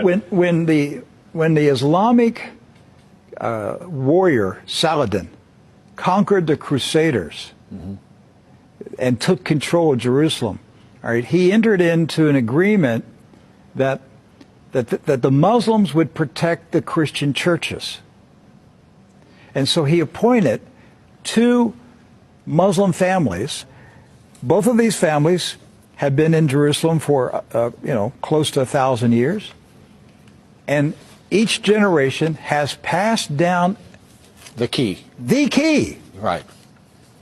when the Islamic warrior Saladin conquered the Crusaders and took control of Jerusalem, all right, he entered into an agreement that the Muslims would protect the Christian churches. And so he appointed 2 Muslim families. Both of these families have been in Jerusalem for, close to 1,000 years. And each generation has passed down the key. The key. Right.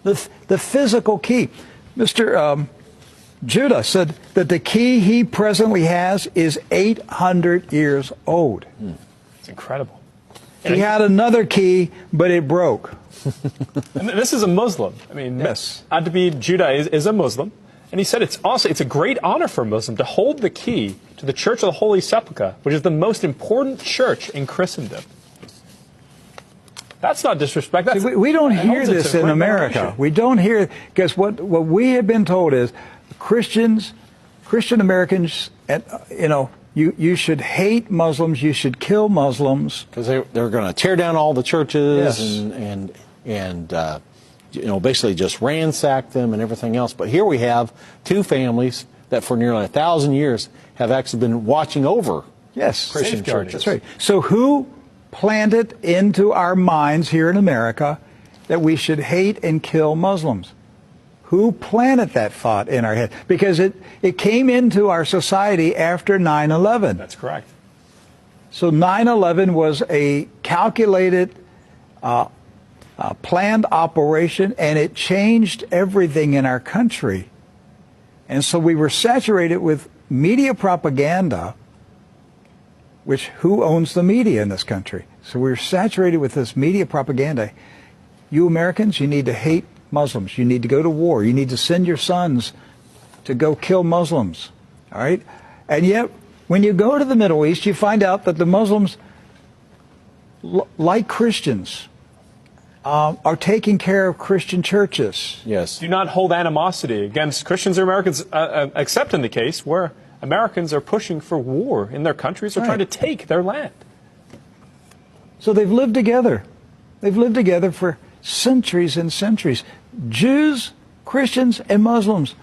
The physical key. Mr. Judah said that the key he presently has is 800 years old. It's incredible. He had another key, but it broke. And this is a Muslim. I mean, yes. Adbi Judah is a Muslim. And he said it's a great honor for a Muslim to hold the key to the Church of the Holy Sepulchre, which is the most important church in Christendom. That's not disrespect. That's, we don't hear this in America. We don't hear, because what we have been told is Christian Americans, you should hate Muslims, you should kill Muslims. Because they're going to tear down all the churches yes. and basically just ransack them and everything else. But here we have 2 families that for nearly 1,000 years have actually been watching over Christian churches. That's right. So who planted into our minds here in America that we should hate and kill Muslims? Who planted that thought in our head? Because it came into our society after 9/11. That's correct. So 9/11 was a calculated, planned operation, and it changed everything in our country. And so we were saturated with media propaganda, which who owns the media in this country? So we were saturated with this media propaganda. You Americans, you need to hate Muslims. You need to go to war. You need to send your sons to go kill Muslims. All right? And yet, when you go to the Middle East, you find out that the Muslims, like Christians, are taking care of Christian churches. Yes. Do not hold animosity against Christians or Americans, except in the case where Americans are pushing for war in their countries or trying to take their land. So they've lived together. They've lived together for centuries and centuries. Jews, Christians, and Muslims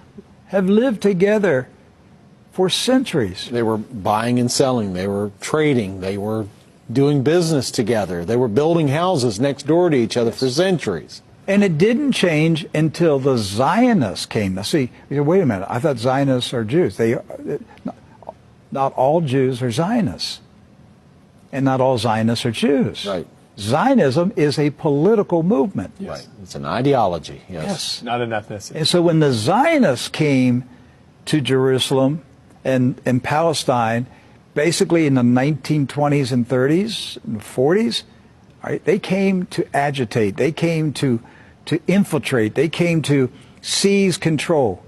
have lived together for centuries. They were buying and selling. They were trading. They were doing business together. They were building houses next door to each other for centuries. And it didn't change until the Zionists came. Now, see, wait a minute. I thought Zionists are Jews. Not all Jews are Zionists. And not all Zionists are Jews. Right. Zionism is a political movement. Yes. Right. It's an ideology. Yes. Not an ethnicity. And so when the Zionists came to Jerusalem and Palestine, basically in the 1920s and 30s and 40s, right, they came to agitate. They came to infiltrate. They came to seize control.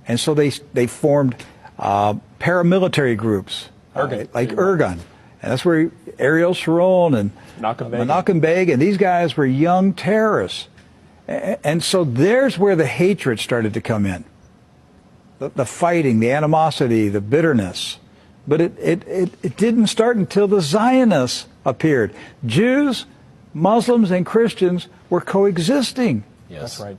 And so they formed paramilitary groups, like Ergun. And that's where Ariel Sharon and Menachem Begin, and these guys were young terrorists. And so there's where the hatred started to come in. The fighting, the animosity, the bitterness. But it didn't start until the Zionists appeared. Jews, Muslims, and Christians were coexisting. Yes. That's right.